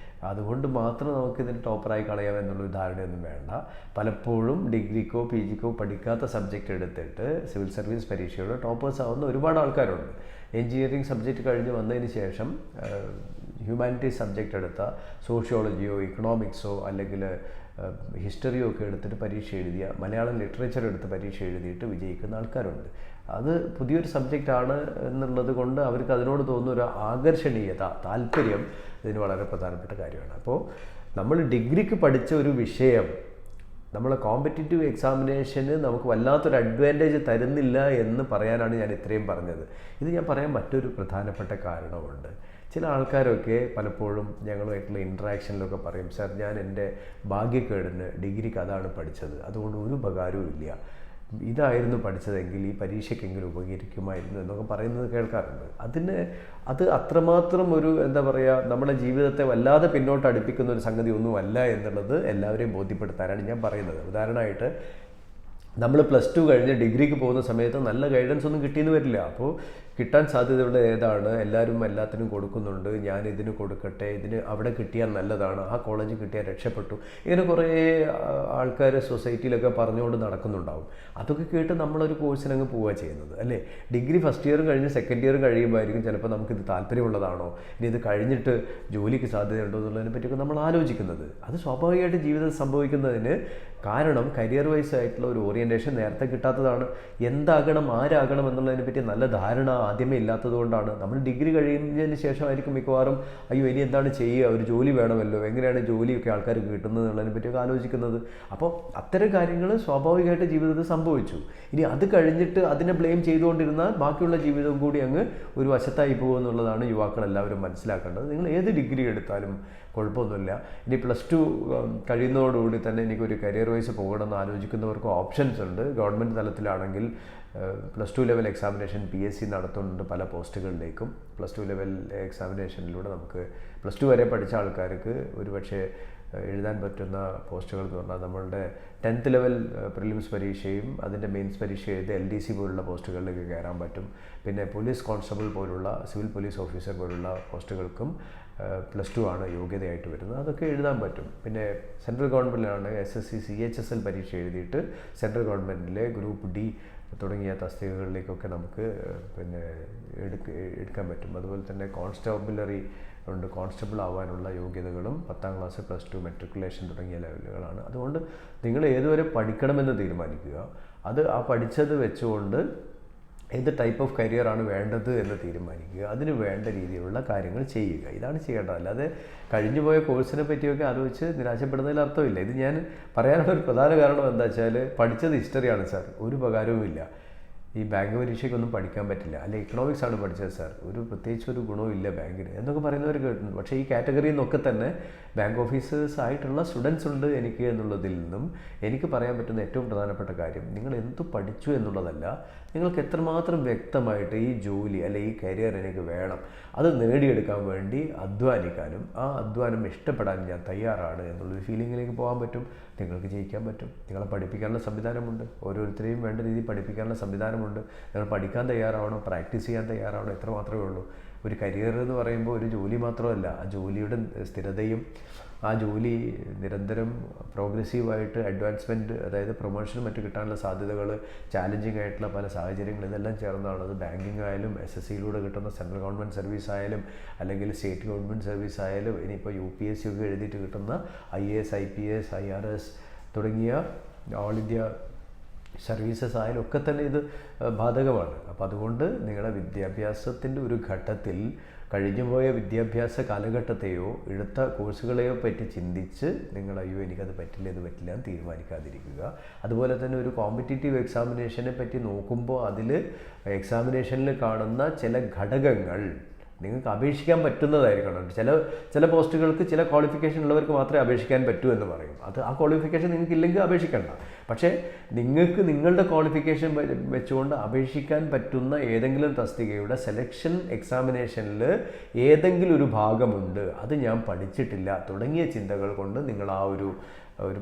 അതുകൊണ്ട് മാത്രം നമുക്കിതിന് ടോപ്പറായി കളയാം എന്നുള്ളൊരു ധാരണയൊന്നും വേണ്ട. പലപ്പോഴും ഡിഗ്രിക്കോ PGക്കോ പഠിക്കാത്ത സബ്ജക്റ്റ് എടുത്തിട്ട് സിവിൽ സർവീസ് പരീക്ഷയുടെ ടോപ്പേഴ്സ് ആവുന്ന ഒരുപാട് ആൾക്കാരുണ്ട്. എൻജിനീയറിംഗ് സബ്ജക്റ്റ് കഴിഞ്ഞ് വന്നതിന് ശേഷം ഹ്യൂമാനിറ്റീസ് സബ്ജക്റ്റ് എടുത്ത സോഷ്യോളജിയോ ഇക്കണോമിക്സോ അല്ലെങ്കിൽ ഹിസ്റ്ററിയോ ഒക്കെ എടുത്തിട്ട് പരീക്ഷ എഴുതിയ, മലയാളം ലിറ്ററേച്ചർ എടുത്ത് പരീക്ഷ എഴുതിയിട്ട് വിജയിക്കുന്ന ആൾക്കാരുണ്ട്. അത് പുതിയൊരു സബ്ജക്റ്റാണ് എന്നുള്ളത് കൊണ്ട് അവർക്ക് അതിനോട് തോന്നുന്ന ഒരു ആകർഷണീയത, താല്പര്യം ഇതിന് വളരെ പ്രധാനപ്പെട്ട കാര്യമാണ്. അപ്പോൾ നമ്മൾ ഡിഗ്രിക്ക് പഠിച്ച ഒരു വിഷയം നമ്മളെ കോമ്പറ്റേറ്റീവ് എക്സാമിനേഷന് നമുക്ക് വല്ലാത്തൊരു അഡ്വാൻറ്റേജ് തരുന്നില്ല എന്ന് പറയാനാണ് ഞാൻ ഇത്രയും പറഞ്ഞത്. ഇത് ഞാൻ പറയാൻ മറ്റൊരു പ്രധാനപ്പെട്ട കാരണമുണ്ട്. ചില ആൾക്കാരൊക്കെ പലപ്പോഴും ഞങ്ങളുമായിട്ടുള്ള ഇൻട്രാക്ഷനിലൊക്കെ പറയും, സാർ ഞാൻ എൻ്റെ ഭാഗ്യക്കേടിന് ഡിഗ്രിക്ക് അതാണ് പഠിച്ചത്, അതുകൊണ്ട് ഒരു ഉപകാരവും ഇല്ല, ഇതായിരുന്നു പഠിച്ചതെങ്കിൽ ഈ പരീക്ഷയ്ക്കെങ്കിലും ഉപകരിക്കുമായിരുന്നു എന്നൊക്കെ പറയുന്നത് കേൾക്കാറുണ്ട്. അത് അത്രമാത്രം ഒരു എന്താ പറയുക, നമ്മുടെ ജീവിതത്തെ വല്ലാതെ പിന്നോട്ട് അടുപ്പിക്കുന്ന ഒരു സംഗതി ഒന്നുമല്ല എന്നുള്ളത് എല്ലാവരെയും ബോധ്യപ്പെടുത്താനാണ് ഞാൻ പറയുന്നത്. ഉദാഹരണമായിട്ട് നമ്മൾ +2 കഴിഞ്ഞ് ഡിഗ്രിക്ക് പോകുന്ന സമയത്ത് നല്ല ഗൈഡൻസ് ഒന്നും കിട്ടിയെന്ന് വരില്ല. അപ്പോൾ കിട്ടാൻ സാധ്യതയുള്ള ഏതാണ്, എല്ലാവരും എല്ലാത്തിനും കൊടുക്കുന്നുണ്ട്, ഞാൻ ഇതിന് കൊടുക്കട്ടെ, ഇതിന് അവിടെ കിട്ടിയാൽ നല്ലതാണ്, ആ കോളേജ് കിട്ടിയാൽ രക്ഷപ്പെട്ടു, ഇങ്ങനെ കുറേ ആൾക്കാർ സൊസൈറ്റിയിലൊക്കെ പറഞ്ഞുകൊണ്ട് നടക്കുന്നുണ്ടാവും. അതൊക്കെ കേട്ട് നമ്മളൊരു കോഴ്സിനങ്ങ് പോവുക ചെയ്യുന്നത് അല്ലേ. ഡിഗ്രി ഫസ്റ്റ് ഇയറും കഴിഞ്ഞ് സെക്കൻഡ് ഇയറും കഴിയുമ്പോഴായിരിക്കും ചിലപ്പോൾ നമുക്കിത് താല്പര്യമുള്ളതാണോ, ഇനി ഇത് കഴിഞ്ഞിട്ട് ജോലിക്ക് സാധ്യതയുണ്ടോ എന്നുള്ളതിനെ പറ്റിയൊക്കെ നമ്മൾ ആലോചിക്കുന്നത്. അത് സ്വാഭാവികമായിട്ട് ജീവിതത്തിൽ സംഭവിക്കുന്നതിന് കാരണം കരിയർ വൈസ് ആയിട്ടുള്ള ഒരു ഓറിയൻറ്റേഷൻ നേരത്തെ കിട്ടാത്തതാണ്. എന്താകണം, ആരാകണം എന്നുള്ളതിനെ പറ്റി നല്ല ധാരണ ആദ്യമേ ഇല്ലാത്തത് കൊണ്ടാണ്. നമ്മൾ ഡിഗ്രി കഴിയുന്നതിന് ശേഷമായിരിക്കും മിക്കവാറും അയ്യോ ഇനി എന്താണ് ചെയ്യുക, ഒരു ജോലി വേണമല്ലോ, എങ്ങനെയാണ് ജോലിയൊക്കെ ആൾക്കാർക്ക് കിട്ടുന്നത് എന്നുള്ളതിനെ പറ്റിയൊക്കെ ആലോചിക്കുന്നത്. അപ്പോൾ അത്തരം കാര്യങ്ങൾ സ്വാഭാവികമായിട്ട് ജീവിതത്തിൽ സംഭവിച്ചു. ഇനി അത് കഴിഞ്ഞിട്ട് അതിനെ ബ്ലെയിം ചെയ്തുകൊണ്ടിരുന്നാൽ ബാക്കിയുള്ള ജീവിതവും കൂടി അങ്ങ് ഒരു വശത്തായി പോകുമെന്നുള്ളതാണ് യുവാക്കളെല്ലാവരും മനസ്സിലാക്കേണ്ടത്. നിങ്ങൾ ഏത് ഡിഗ്രി എടുത്താലും കുഴപ്പമൊന്നുമില്ല. ഇനി +2 കഴിയുന്നതോടുകൂടി തന്നെ എനിക്കൊരു കരിയർ വൈസ് പോകണമെന്ന് ആലോചിക്കുന്നവർക്ക് ഓപ്ഷൻസ് ഉണ്ട്. ഗവൺമെൻറ് തലത്തിലാണെങ്കിൽ +2 ലെവൽ എക്സാമിനേഷൻ PSC നടത്തുന്നുണ്ട് പല പോസ്റ്റുകളിലേക്കും. +2 ലെവൽ എക്സാമിനേഷനിലൂടെ നമുക്ക് +2 വരെ പഠിച്ച ആൾക്കാർക്ക് ഒരുപക്ഷെ എഴുതാൻ പറ്റുന്ന പോസ്റ്റുകൾ എന്ന് പറഞ്ഞാൽ നമ്മളുടെ 10th ലെവൽ പ്രിലിംസ് പരീക്ഷയും അതിൻ്റെ മെയിൻസ് പരീക്ഷ എഴുതി LDC പോലുള്ള പോസ്റ്റുകളിലേക്ക് കയറാൻ പറ്റും. പിന്നെ പോലീസ് കോൺസ്റ്റബിൾ പോലുള്ള, സിവിൽ പോലീസ് ഓഫീസർ പോലുള്ള പോസ്റ്റുകൾക്കും +2 ആണ് യോഗ്യതയായിട്ട് വരുന്നത്. അതൊക്കെ എഴുതാൻ പറ്റും. പിന്നെ സെൻട്രൽ ഗവൺമെൻറ്റിലാണ് SSC CHSL പരീക്ഷ എഴുതിയിട്ട് സെൻട്രൽ ഗവൺമെൻറ്റിലെ ഗ്രൂപ്പ് D തുടങ്ങിയ തസ്തികകളിലേക്കൊക്കെ നമുക്ക് പിന്നെ എടുക്കാൻ പറ്റും. അതുപോലെ തന്നെ കോൺസ്റ്റബിളറി ഉണ്ട്, കോൺസ്റ്റബിൾ ആവാനുള്ള യോഗ്യതകളും 10ാം ക്ലാസ് +2 മെട്രിക്കുലേഷൻ തുടങ്ങിയ ലെവലുകളാണ്. അതുകൊണ്ട് നിങ്ങൾ ഏതുവരെ പഠിക്കണമെന്ന് തീരുമാനിക്കുക. അത് ആ പഠിച്ചത് വെച്ചുകൊണ്ട് ഏത് ടൈപ്പ് ഓഫ് കരിയറാണ് വേണ്ടത് എന്ന് തീരുമാനിക്കുക, അതിന് വേണ്ട രീതിയിലുള്ള കാര്യങ്ങൾ ചെയ്യുക. ഇതാണ് ചെയ്യേണ്ടത്. അല്ലാതെ കഴിഞ്ഞുപോയ കോഴ്സിനെ പറ്റിയൊക്കെ ആലോചിച്ച് നിരാശപ്പെടുന്നതിൽ അർത്ഥമില്ല. ഇത് ഞാൻ പറയാനുള്ള ഒരു പ്രധാന കാരണം എന്താ വെച്ചാൽ, പഠിച്ചത് ഹിസ്റ്ററിയാണ് സാർ, ഒരു ഉപകാരവുമില്ല, ഈ ബാങ്ക് പരീക്ഷയ്ക്കൊന്നും പഠിക്കാൻ പറ്റില്ല, അല്ലെ ഇക്കണോമിക്സ് ആണ് പഠിച്ചത് സാർ, ഒരു പ്രത്യേകിച്ച് ഒരു ഗുണവും ഇല്ല ബാങ്കിന് എന്നൊക്കെ പറയുന്നവർ കേട്ടിട്ടുണ്ട്. പക്ഷേ ഈ കാറ്റഗറിയിൽ നിന്നൊക്കെ തന്നെ ബാങ്ക് ഓഫീസേഴ്സ് ആയിട്ടുള്ള സ്റ്റുഡൻസ് ഉണ്ട് എനിക്ക് എന്നുള്ളതിൽ നിന്നും എനിക്ക് പറയാൻ പറ്റുന്ന ഏറ്റവും പ്രധാനപ്പെട്ട കാര്യം, നിങ്ങൾ എന്തു പഠിച്ചു എന്നുള്ളതല്ല, നിങ്ങൾക്ക് എത്രമാത്രം വ്യക്തമായിട്ട് ഈ ജോലി അല്ലെ ഈ കരിയർ എനിക്ക് വേണം, അത് നേടിയെടുക്കാൻ വേണ്ടി അധ്വാനിക്കാനും ആ അധ്വാനം ഇഷ്ടപ്പെടാൻ ഞാൻ തയ്യാറാണ് എന്നുള്ളൊരു ഫീലിങ്ങിലേക്ക് പോകാൻ പറ്റും. നിങ്ങൾക്ക് ജയിക്കാൻ പറ്റും. നിങ്ങളെ പഠിപ്പിക്കാനുള്ള സംവിധാനമുണ്ട്, ഓരോരുത്തരെയും വേണ്ട രീതിയിൽ പഠിപ്പിക്കാനുള്ള സംവിധാനമുണ്ട്. നിങ്ങൾ പഠിക്കാൻ തയ്യാറാവണം, പ്രാക്ടീസ് ചെയ്യാൻ തയ്യാറാവണം, എത്ര മാത്രമേ ഉള്ളൂ. ഒരു കരിയർ എന്ന് പറയുമ്പോൾ ഒരു ജോലി മാത്രമല്ല, ആ ജോലിയുടെ സ്ഥിരതയും ആ ജോലി നിരന്തരം പ്രോഗ്രസീവായിട്ട് അഡ്വാൻസ്മെൻറ്റ്, അതായത് പ്രൊമോഷനും മറ്റും കിട്ടാനുള്ള സാധ്യതകൾ, ചാലഞ്ചിങ് ആയിട്ടുള്ള പല സാഹചര്യങ്ങൾ, ഇതെല്ലാം ചേർന്നാണ്. അത് ബാങ്കിങ് ആയാലും SSCയിലൂടെ കിട്ടുന്ന സെൻട്രൽ ഗവൺമെൻറ് സർവീസ് ആയാലും അല്ലെങ്കിൽ സ്റ്റേറ്റ് ഗവൺമെൻറ് സർവീസ് ആയാലും ഇനിയിപ്പോൾ UPSC ഒക്കെ എഴുതിയിട്ട് കിട്ടുന്ന IAS IPS IRS തുടങ്ങിയ ഓൾ ഇന്ത്യ സർവീസസ് ആയാലും ഒക്കെ തന്നെ ഇത് ബാധകമാണ്. അപ്പോൾ അതുകൊണ്ട് നിങ്ങളുടെ വിദ്യാഭ്യാസത്തിൻ്റെ ഒരു ഘട്ടത്തിൽ കഴിഞ്ഞുപോയ വിദ്യാഭ്യാസ കാലഘട്ടത്തെയോ എടുത്ത കോഴ്സുകളെയോ പറ്റി ചിന്തിച്ച് നിങ്ങൾ അയ്യോ എനിക്കത് പറ്റില്ല ഇത് പറ്റില്ല എന്ന് തീരുമാനിക്കാതിരിക്കുക. അതുപോലെ തന്നെ ഒരു കോമ്പറ്റീറ്റീവ് എക്സാമിനേഷനെ പറ്റി നോക്കുമ്പോൾ അതിൽ എക്സാമിനേഷനിൽ കാണുന്ന ചില ഘടകങ്ങൾ നിങ്ങൾക്ക് അപേക്ഷിക്കാൻ പറ്റുന്നതായിരിക്കണം. ചില പോസ്റ്റുകൾക്ക് ചില ക്വാളിഫിക്കേഷൻ ഉള്ളവർക്ക് മാത്രമേ അപേക്ഷിക്കാൻ പറ്റൂ എന്ന് പറയും. അത് ആ ക്വാളിഫിക്കേഷൻ നിങ്ങൾക്ക് ഇല്ലെങ്കിൽ അപേക്ഷിക്കണ്ട. പക്ഷേ നിങ്ങൾക്ക് നിങ്ങളുടെ ക്വാളിഫിക്കേഷൻ വെച്ചുകൊണ്ട് അപേക്ഷിക്കാൻ പറ്റുന്ന ഏതെങ്കിലും തസ്തികയുടെ സെലക്ഷൻ എക്സാമിനേഷനിൽ ഏതെങ്കിലും ഒരു ഭാഗമുണ്ട് അത് ഞാൻ പഠിച്ചിട്ടില്ല തുടങ്ങിയ ചിന്തകൾ കൊണ്ട് നിങ്ങൾ ആ ഒരു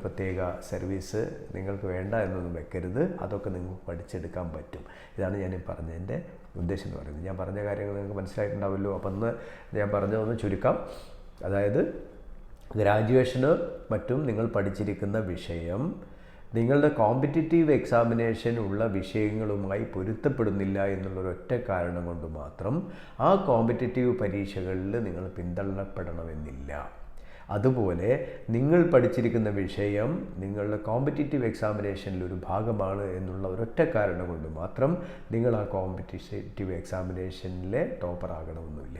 പ്രത്യേക സർവീസ് നിങ്ങൾക്ക് വേണ്ട എന്നൊന്നും വെക്കരുത്. അതൊക്കെ നിങ്ങൾക്ക് പഠിച്ചെടുക്കാൻ പറ്റും. ഇതാണ് ഞാൻ പറഞ്ഞതിൻ്റെ ഉദ്ദേശം എന്ന് പറയുന്നത്. ഞാൻ പറഞ്ഞ കാര്യങ്ങൾ നിങ്ങൾക്ക് മനസ്സിലായിട്ടുണ്ടാവുമല്ലോ. അപ്പം അന്ന് ഞാൻ പറഞ്ഞതൊന്ന് ചുരുക്കാം. അതായത് ഗ്രാജുവേഷന് മറ്റും നിങ്ങൾ പഠിച്ചിരിക്കുന്ന വിഷയം നിങ്ങളുടെ കോമ്പറ്റീറ്റീവ് എക്സാമിനേഷൻ ഉള്ള വിഷയങ്ങളുമായി പൊരുത്തപ്പെടുന്നില്ല എന്നുള്ളൊരൊറ്റ കാരണം കൊണ്ട് മാത്രം ആ കോമ്പറ്റീറ്റീവ് പരീക്ഷകളിൽ നിങ്ങൾ പിന്തള്ളപ്പെടണമെന്നില്ല. അതുപോലെ നിങ്ങൾ പഠിച്ചിരിക്കുന്ന വിഷയം നിങ്ങളുടെ കോമ്പറ്റീറ്റീവ് എക്സാമിനേഷനിൽ ഒരു ഭാഗമാണ് എന്നുള്ള ഒരൊറ്റ കാരണം കൊണ്ട് മാത്രം നിങ്ങൾ ആ കോമ്പറ്റീറ്റീവ് എക്സാമിനേഷനിലെ ടോപ്പർ ആകണമെന്നില്ല.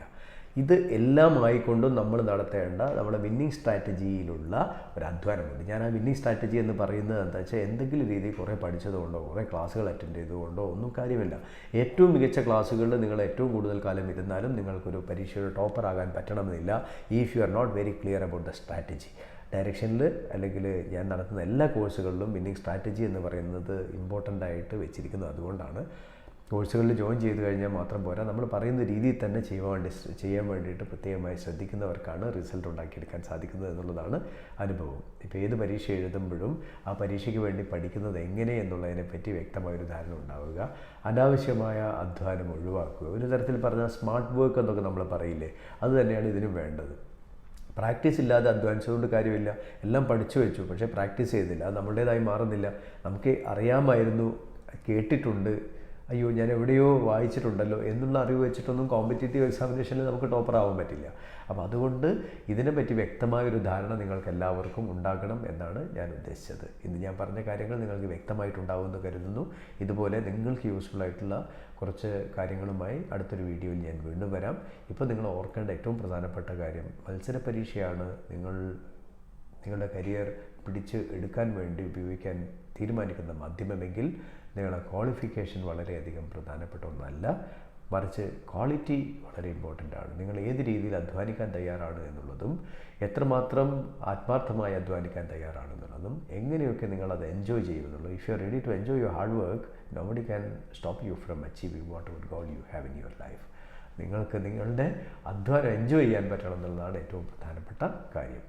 ഇത് എല്ലാം ആയിക്കൊണ്ടും നമ്മൾ നടത്തേണ്ട നമ്മുടെ വിന്നിങ് സ്ട്രാറ്റജിയിലുള്ള ഒരു അധ്വാനമുണ്ട്. ഞാൻ ആ വിന്നിങ് സ്ട്രാറ്റജി എന്ന് പറയുന്നത് എന്താ വെച്ചാൽ എന്തെങ്കിലും രീതിയിൽ കുറേ പഠിച്ചതുകൊണ്ടോ കുറേ ക്ലാസ്സുകൾ അറ്റൻഡ് ചെയ്തുകൊണ്ടോ ഒന്നും കാര്യമില്ല. ഏറ്റവും മികച്ച ക്ലാസ്സുകളിൽ നിങ്ങൾ ഏറ്റവും കൂടുതൽ കാലം ഇരുന്നാലും നിങ്ങൾക്കൊരു പരീക്ഷയുടെ ടോപ്പർ ആകാൻ പറ്റണമെന്നില്ല. If you are not very clear about the strategy. ഡയറക്ഷനിൽ അല്ലെങ്കിൽ ഞാൻ നടത്തുന്ന എല്ലാ കോഴ്സുകളിലും വിന്നിങ് സ്ട്രാറ്റജി എന്ന് പറയുന്നത് ഇമ്പോർട്ടൻ്റ് ആയിട്ട് വെച്ചിരിക്കുന്നത്. അതുകൊണ്ടാണ് കോഴ്സുകളിൽ ജോയിൻ ചെയ്ത് കഴിഞ്ഞാൽ മാത്രം പോരാ, നമ്മൾ പറയുന്ന രീതിയിൽ തന്നെ ചെയ്യാൻ വേണ്ടിയിട്ട് പ്രത്യേകമായി ശ്രദ്ധിക്കുന്നവർക്കാണ് റിസൾട്ട് ഉണ്ടാക്കിയെടുക്കാൻ സാധിക്കുന്നത് എന്നുള്ളതാണ് അനുഭവം. ഇപ്പോൾ ഏത് പരീക്ഷ എഴുതുമ്പോഴും ആ പരീക്ഷയ്ക്ക് വേണ്ടി പഠിക്കുന്നത് എങ്ങനെ എന്നുള്ളതിനെപ്പറ്റി വ്യക്തമായൊരു ധാരണ ഉണ്ടാവുക. അനാവശ്യമായ അധ്വാനം ഒഴിവാക്കുക. ഒരു തരത്തിൽ പറഞ്ഞാൽ സ്മാർട്ട് വർക്ക് എന്നൊക്കെ നമ്മൾ പറയില്ലേ, അത് തന്നെയാണ് ഇതിനും വേണ്ടത്. പ്രാക്ടീസ് ഇല്ലാതെ അധ്വാനിച്ചുകൊണ്ട് കാര്യമില്ല. എല്ലാം പഠിച്ചു വെച്ചു, പക്ഷേ പ്രാക്ടീസ് ചെയ്തില്ല. അത് നമ്മുടേതായി മാറുന്നില്ല. നമുക്ക് അറിയാമായിരുന്നു, കേട്ടിട്ടുണ്ട്, അയ്യോ ഞാൻ എവിടെയോ വായിച്ചിട്ടുണ്ടല്ലോ എന്നുള്ള അറിവ് വെച്ചിട്ടൊന്നും കോമ്പറ്റീറ്റീവ് എക്സാമിനേഷനിൽ നമുക്ക് ടോപ്പർ ആവാൻ പറ്റില്ല. അപ്പോൾ അതുകൊണ്ട് ഇതിനെപ്പറ്റി വ്യക്തമായൊരു ധാരണ നിങ്ങൾക്ക് എല്ലാവർക്കും ഉണ്ടാകണം എന്നാണ് ഞാൻ ഉദ്ദേശിച്ചത്. ഇന്ന് ഞാൻ പറഞ്ഞ കാര്യങ്ങൾ നിങ്ങൾക്ക് വ്യക്തമായിട്ടുണ്ടാവുമെന്ന് കരുതുന്നു. ഇതുപോലെ നിങ്ങൾക്ക് യൂസ്ഫുൾ ആയിട്ടുള്ള കുറച്ച് കാര്യങ്ങളുമായി അടുത്തൊരു വീഡിയോയിൽ ഞാൻ വീണ്ടും വരാം. ഇപ്പോൾ നിങ്ങൾ ഓർക്കേണ്ട ഏറ്റവും പ്രധാനപ്പെട്ട കാര്യം, മത്സര പരീക്ഷയാണ് നിങ്ങളുടെ കരിയർ പിടിച്ച് എടുക്കാൻ വേണ്ടി ഉപയോഗിക്കാൻ തീരുമാനിക്കുന്ന മാധ്യമമെങ്കിൽ നിങ്ങളുടെ ക്വാളിഫിക്കേഷൻ വളരെയധികം പ്രധാനപ്പെട്ട ഒന്നല്ല, മറിച്ച് ക്വാളിറ്റി വളരെ ഇമ്പോർട്ടൻ്റ് ആണ്. നിങ്ങൾ ഏത് രീതിയിൽ അധ്വാനിക്കാൻ തയ്യാറാണ് എന്നുള്ളതും എത്രമാത്രം ആത്മാർത്ഥമായി അധ്വാനിക്കാൻ തയ്യാറാണെന്നുള്ളതും എങ്ങനെയൊക്കെ നിങ്ങളത് എൻജോയ് ചെയ്യുമെന്നുള്ളൂ. If you are ready to enjoy your hard work, nobody can stop you from achieving whatever goal you have in your life. നിങ്ങൾക്ക് നിങ്ങളുടെ അധ്വാനം എൻജോയ് ചെയ്യാൻ പറ്റണം എന്നുള്ളതാണ് ഏറ്റവും പ്രധാനപ്പെട്ട കാര്യം.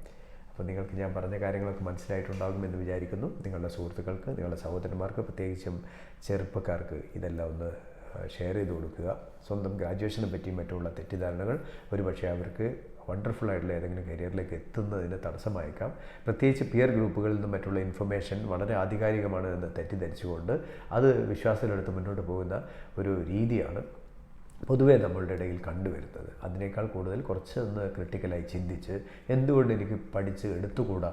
അപ്പോൾ നിങ്ങൾക്ക് ഞാൻ പറഞ്ഞ കാര്യങ്ങളൊക്കെ മനസ്സിലായിട്ടുണ്ടാകുമെന്ന് വിചാരിക്കുന്നു. നിങ്ങളുടെ സുഹൃത്തുക്കൾക്ക്, നിങ്ങളുടെ സഹോദരന്മാർക്ക്, പ്രത്യേകിച്ചും ചെറുപ്പക്കാർക്ക് ഇതെല്ലാം ഒന്ന് ഷെയർ ചെയ്ത് കൊടുക്കുക. സ്വന്തം ഗ്രാജുവേഷനെ പറ്റിയും മറ്റുള്ള തെറ്റിദ്ധാരണകൾ ഒരുപക്ഷെ അവർക്ക് വണ്ടർഫുൾ ആയിട്ടുള്ള ഏതെങ്കിലും കരിയറിലേക്ക് എത്തുന്നതിന് തടസ്സമായേക്കാം. പ്രത്യേകിച്ച് പിയർ ഗ്രൂപ്പുകളിൽ നിന്നും മറ്റുള്ള ഇൻഫർമേഷൻ വളരെ ആധികാരികമാണ് എന്ന് തെറ്റിദ്ധരിച്ചുകൊണ്ട് അത് വിശ്വാസത്തിലെടുത്ത് മുന്നോട്ട് പോകുന്ന ഒരു രീതിയാണ് പൊതുവേ നമ്മളുടെ ഇടയിൽ കണ്ടുവരുന്നത്. അതിനേക്കാൾ കൂടുതൽ കുറച്ചൊന്ന് ക്രിട്ടിക്കലായി ചിന്തിച്ച് എന്തുകൊണ്ട് എനിക്ക് പഠിച്ച് എടുത്തുകൂടാ,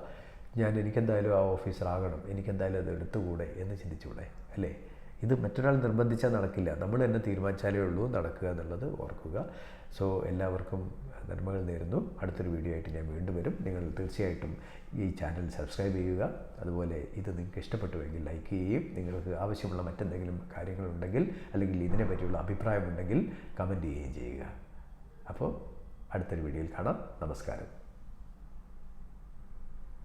എനിക്കെന്തായാലും ആ ഓഫീസറാകണം, എനിക്കെന്തായാലും അത് എടുത്തുകൂടെ എന്ന് ചിന്തിച്ചുകൂടെ, അല്ലേ? ഇത് മറ്റൊരാൾ നിർബന്ധിച്ചാൽ നടക്കില്ല, നമ്മൾ തന്നെ തീരുമാനിച്ചാലേ ഉള്ളൂ നടക്കുക എന്നുള്ളത് ഓർക്കുക. സോ എല്ലാവർക്കും നന്മകൾ നേരുന്നു. അടുത്തൊരു വീഡിയോ ആയിട്ട് ഞാൻ വീണ്ടും വരും. നിങ്ങൾ തീർച്ചയായിട്ടും ഈ ചാനൽ സബ്സ്ക്രൈബ് ചെയ്യുക. അതുപോലെ ഇത് നിങ്ങൾക്ക് ഇഷ്ടപ്പെട്ടുവെങ്കിൽ ലൈക്ക് ചെയ്യുകയും നിങ്ങൾക്ക് ആവശ്യമുള്ള മറ്റെന്തെങ്കിലും കാര്യങ്ങളുണ്ടെങ്കിൽ അല്ലെങ്കിൽ ഇതിനെ പറ്റിയുള്ള അഭിപ്രായമുണ്ടെങ്കിൽ കമൻറ്റ് ചെയ്യുകയും ചെയ്യുക. അപ്പോൾ അടുത്തൊരു വീഡിയോയിൽ കാണാം. നമസ്കാരം.